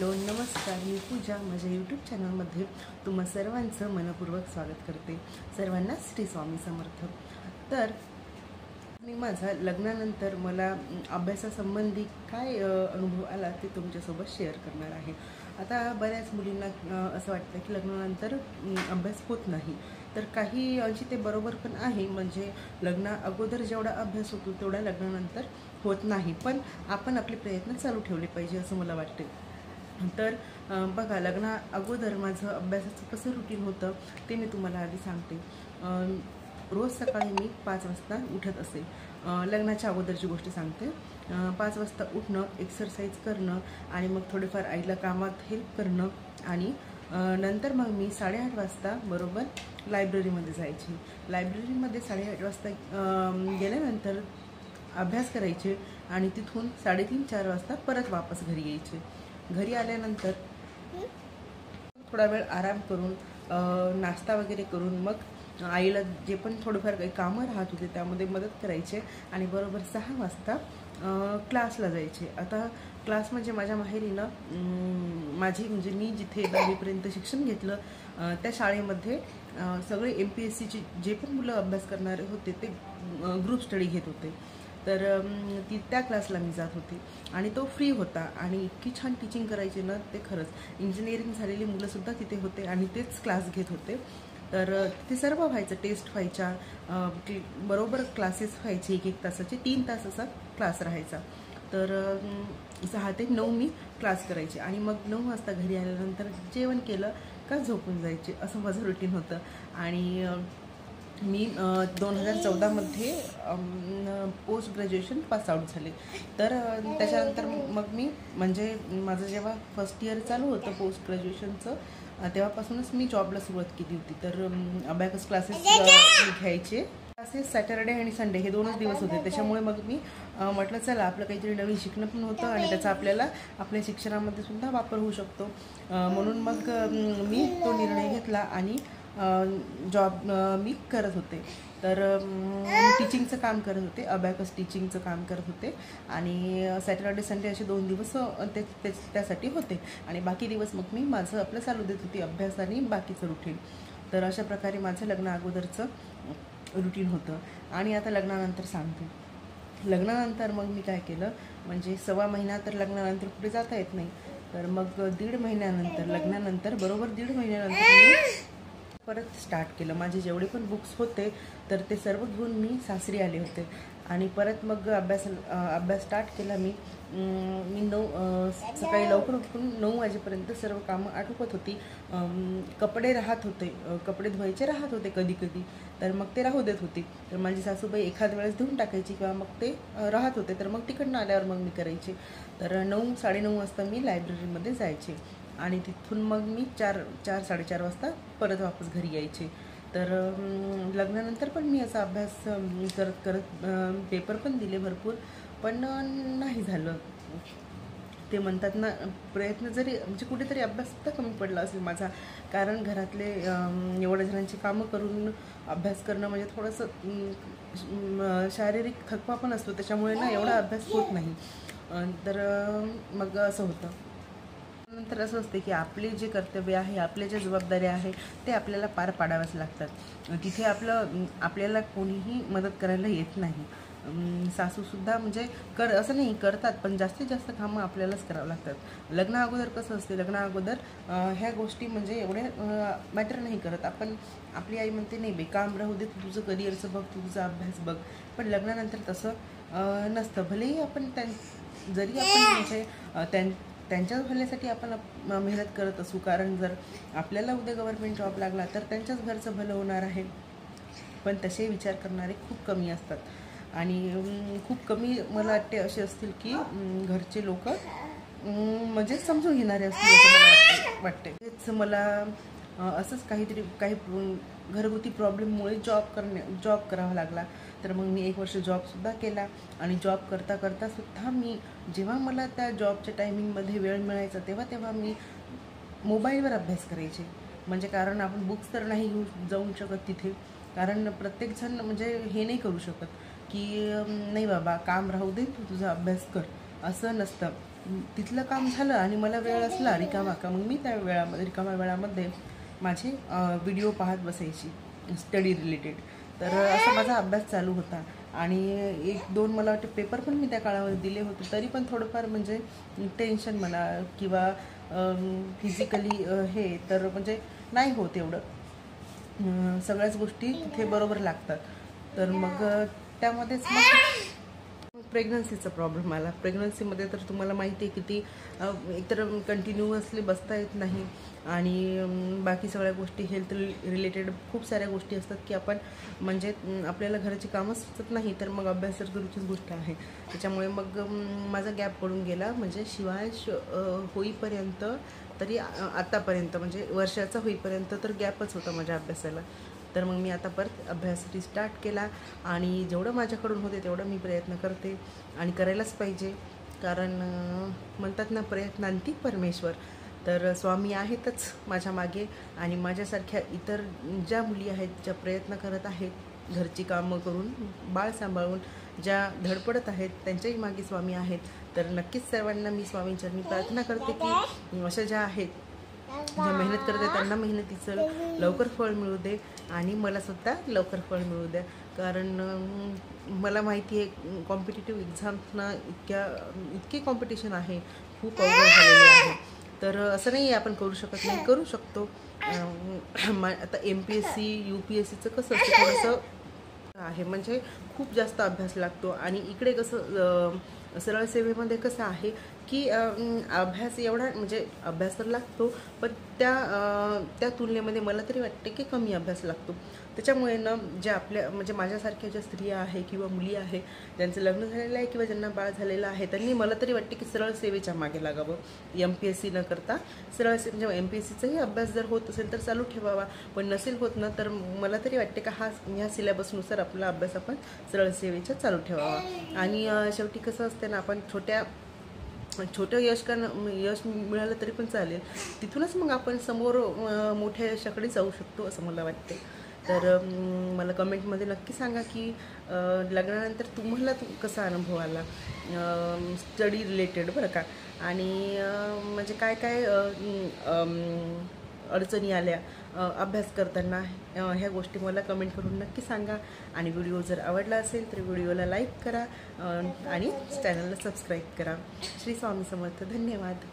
Hello नमस्कार, मी पूजा माझ्या YouTube चॅनलमध्ये तुम्हा सर्वांचं मनपूर्वक स्वागत करते। सर्वांना श्री स्वामी समर्थ। तर मी माझा लग्नानंतर मला अभ्यासासंबंधी काय अनुभव आला ते तुमच्यासोबत शेअर करणार आहे। आता बऱ्याच मुलींना असं वाटतं की लग्नानंतर अभ्यास होत नाही, तर काही अंशी ते बरोबर पण आहे। म्हणजे लग्ना अगोदर जेवढा अभ्यास होतो तेवढा लग्नानंतर होत नाही, पण आपण आपले प्रयत्न चालू ठेवले पाहिजे असं मला वाटते। तर बघा, लग्ना अगोदर माझं अभ्यासाचं कसं रुटीन होतं ते मी तुम्हाला आधी सांगते। रोज सकाळी मी 5 वाजता उठत असे। लग्नाच्या अगोदरची गोष्ट सांगते। 5 वाजता उठणं, एक्सरसाइज करणं आणि मग थोडेफार आईला कामात हेल्प करणं आणि नंतर मग मी 8:30 वाजता बरोबर लायब्ररीमध्ये जायची। लायब्ररीमध्ये 8:30 वाजता गेल्यानंतर अभ्यास करायचे आणि तिथून 3:30-4 वाजता परत वापस घरी यायचे। घरी आल्यानंतर थोडा वेळ आराम करून नाश्ता वगैरे करून मग आईला जे पण थोडंफार काही कामं राहत होते त्यामध्ये मदत करायचे आणि बरोबर 6 वाजता क्लासला जायचे। आता क्लास म्हणजे माझ्या माहेरीनं माझी म्हणजे मी जिथे 10वीपर्यंत शिक्षण घेतलं त्या शाळेमध्ये सगळे MPSCचे जे पण मुलं अभ्यास करणारे होते ते ग्रुप स्टडी घेत होते। तर त्या क्लासला मी जात होते आणि तो फ्री होता आणि इतकी छान टीचिंग करायची ना, ते खरंच इंजिनिअरिंग झालेली मुलंसुद्धा तिथे होते आणि तेच क्लास घेत होते। तर ते सर्व व्हायचं, टेस्ट व्हायच्या, बरोबर क्लासेस व्हायचे, 1-1 तासाचे 3 तास असा क्लास राहायचा। तर 6 ते 9 मी क्लास करायचे आणि मग 9 वाजता घरी आल्यानंतर जेवण केलं का झोपून जायचे, असं माझं रुटीन होतं। आणि मी 2014मध्ये पोस्ट ग्रॅज्युएशन पास आउट झाले। तर त्याच्यानंतर मग मी म्हणजे माझं जेव्हा फर्स्ट इयर चालू होतं पोस्ट ग्रॅज्युएशनचं तेव्हापासूनच मी जॉबला सुरुवात केली होती। तर अबॅकस क्लासेस घ्यायचे। क्लासेस सॅटर्डे आणि संडे हे 2च दिवस होते, त्याच्यामुळे मग मी म्हटलं चला आपलं काहीतरी नवीन शिकणं पण होतं आणि त्याचा आपल्याला आपल्या शिक्षणामध्ये सुद्धा वापर होऊ शकतो। म्हणून मग मी तो निर्णय घेतला आणि जॉब मी करत होते। तर टीचिंगचं काम करत होते, अबॅकस टीचिंगचं काम करत होते आणि सॅटर्डे संडे असे 2 दिवस त्यासाठी होते आणि बाकी दिवस मग मी माझं आपलं चालू देत होती, अभ्यास आणि बाकीचं रुटीन। तर अशा प्रकारे माझं लग्ना अगोदरचं रुटीन होतं। आणि आता लग्नानंतर सांगते। लग्नानंतर मग मी काय केलं, म्हणजे 1.25 महिना तर लग्नानंतर कुठे जाता येत नाही, तर मग 1.5 महिन्यानंतर लग्नानंतर बरोबर 1.5 महिन्यानंतर मी परत स्टार्ट केलं। माझे जेवढे पण बुक्स होते तर ते सर्व घेऊन मी सासरी आले होते आणि परत मग अभ्यास स्टार्ट केला। मी सकाळी लवकर उठून 9 वाजेपर्यंत सर्व कामं आटोपत होती। कपडे राहत होते, कपडे धुवायचे राहत होते कधी कधी, तर मग ते राहू देत होती। तर माझी सासूबाई एखाद वेळेस धुवून टाकायची किंवा मग ते राहत होते, तर मग तिकडनं आल्यावर मग मी करायचे। तर 9-9:30 वाजता मी लायब्ररीमध्ये जायचे आणि तिथून मग मी 4-4:30 वाजता परत वापस घरी यायचे। तर लग्नानंतर पण मी असा अभ्यास करत पेपर पण दिले भरपूर, पण नाही झालं। ते म्हणतात ना, प्रयत्न जरी म्हणजे कुठेतरी अभ्यास सुद्धा कमी पडला असेल माझा, कारण घरातले एवढ्या जणांची कामं करून अभ्यास करणं म्हणजे थोडंसं शारीरिक थकवा पण असतो, त्याच्यामुळे ना एवढा अभ्यास होत नाही। तर मग असं होतं। नंतर असं असते की आपले जे कर्तव्य आहे, आपल्या ज्या जबाबदाऱ्या आहे ते आपल्याला पार पाडाव्याच लागतात। तिथे आपल्याला कोणीही मदत करायला येत नाही। सासूसुद्धा म्हणजे असं नाही करतात, पण जास्तीत जास्त कामं आपल्यालाच करावं लागतात। लग्ना अगोदर कसं असते, लग्ना अगोदर ह्या गोष्टी म्हणजे एवढ्या मॅटर नाही करत। आपली आई म्हणते नाही बे, काम राहू दे, तू तुझं करिअरचं बघ, तू तुझा अभ्यास बघ। पण लग्नानंतर तसं नसतं। भलेही आपण जरी आपण म्हणजे त्यांच्या भल्यासाठी आपण मेहनत करत असू, कारण जर आपल्याला उद्या गव्हर्नमेंट जॉब लागला तर त्यांच्याच घरचं भलं होणार आहे, पण तसे विचार करणारे खूप कमी असतात आणि खूप कमी मला वाटते असे असतील की घरचे लोक म्हणजे समजून घेणारे असतील असं मला वाटते। तेच मला असंच काही घरगुती प्रॉब्लेममुळे जॉब करावा लागला। तर मग मी 1 वर्ष जॉबसुद्धा केला आणि जॉब करता करता सुद्धा मी जेव्हा मला त्या जॉबच्या टायमिंगमध्ये वेळ मिळायचा तेव्हा मी मोबाईलवर अभ्यास करायचे। म्हणजे कारण आपण बुक्स तर नाही घेऊन जाऊ शकत तिथे, कारण प्रत्येकजण म्हणजे हे नाही करू शकत की नाही बाबा काम राहू दे, तू तुझा अभ्यास कर, असं नसतं। तिथलं काम झालं आणि मला वेळ असला रिकामा का मग मी त्या रिकाम्या वेळामध्ये माझे व्हिडिओ पाहत बसायची स्टडी रिलेटेड. तर असा माझा अभ्यास चालू होता आणि 1-2 मला वाटते पेपर पण मी त्या काळामध्ये दिले होते. तरी पण थोडंफार म्हणजे टेन्शन म्हणा किंवा फिजिकली हे तर म्हणजे नाही होत एवढं. सगळ्याच गोष्टी तिथे बरोबर लागतात. तर मग त्यामध्येच मग प्रेग्नन्सीचा प्रॉब्लेम आला. प्रेग्नन्सीमध्ये तर तुम्हाला माहिती आहे किती एकतर कंटिन्युअसली बसता येत नाही आणि बाकी सगळ्या गोष्टी हेल्थ रिलेटेड खूप साऱ्या गोष्टी असतात की आपण म्हणजे आपल्याला घराची कामं सुचत नाही तर मग अभ्यास तर करूचीच गोष्ट आहे. त्याच्यामुळे मग माझा गॅप पडून गेला. म्हणजे शिवांश होईपर्यंत तरी आतापर्यंत म्हणजे वर्षाचा होईपर्यंत तर गॅपच होता माझ्या अभ्यासाला. तर मग मी आता परत अभ्यास रिस्टार्ट केला आणि जेवढं माझ्याकडून होते तेवढं मी प्रयत्न करते आणि करायलाच पाहिजे. कारण म्हणतात ना प्रयत्नांती परमेश्वर. तर स्वामी आहेतच माझ्या मागे आणि माझ्यासारख्या इतर ज्या मुली आहेत ज्या प्रयत्न करत आहेत घरची कामं करून बाळ सांभाळून ज्या धडपडत आहेत त्यांच्याही मागे स्वामी आहेत. तर नक्कीच सर्वांना मी स्वामींचरणी प्रार्थना करते की अशा ज्या आहेत ज्या मेहनत करत आहेत त्यांना मेहनतीचं लवकर फळ मिळू दे आणि मला सुद्धा लवकर फळ मिळू द्या. कारण मला माहिती आहे कॉम्पिटिटिव्ह एक्झाम्सना इतकी कॉम्पिटिशन आहे, खूप अवघड झालेली आहे. तर असं नाही आहे आपण करू शकत नाही, करू शकतो. आता MPSC UPSCचं कसं असतं थोडंसं आहे म्हणजे खूप जास्त अभ्यास लागतो आणि इकडे कसं सरळ सेवेमध्ये कसं आहे की अभ्यास एवढा म्हणजे अभ्यास तर लागतो पण त्या तुलनेमध्ये मला तरी वाटते की कमी अभ्यास लागतो. त्याच्यामुळे ना ज्या आपल्या म्हणजे माझ्यासारख्या ज्या स्त्रिया आहे किंवा मुली आहे ज्यांचं लग्न झालेलं आहे किंवा ज्यांना बाळ झालेलं आहे त्यांनी मला तरी वाटते की सरळ सेवेच्या मागे लागावं. MPSC न करता सरळ म्हणजे MPSCचाही अभ्यास जर होत असेल तर चालू ठेवावा. पण नसेल होत ना तर मला तरी वाटते का ह्या सिलेबसनुसार आपला अभ्यास आपण सरळ सेवेच्या चालू ठेवावा. आणि शेवटी कसं असते ना आपण छोटं यश मिळालं तरी पण चालेल, तिथूनच मग आपण समोर मोठ्या यशाकडे जाऊ शकतो असं मला वाटते. तर मला कमेंटमध्ये नक्की सांगा की लग्नानंतर तुम्हाला कसा अनुभव आला स्टडी रिलेटेड बरं का. आणि म्हणजे काय काय अडचणी आल्या अभ्यास करताना ह्या गोष्टी मला कमेंट करून नक्की सांगा. आणि व्हिडिओ जर आवडला असेल तर व्हिडिओला लाईक करा आणि चॅनलला सबस्क्राईब करा. श्री स्वामी समर्थ. धन्यवाद.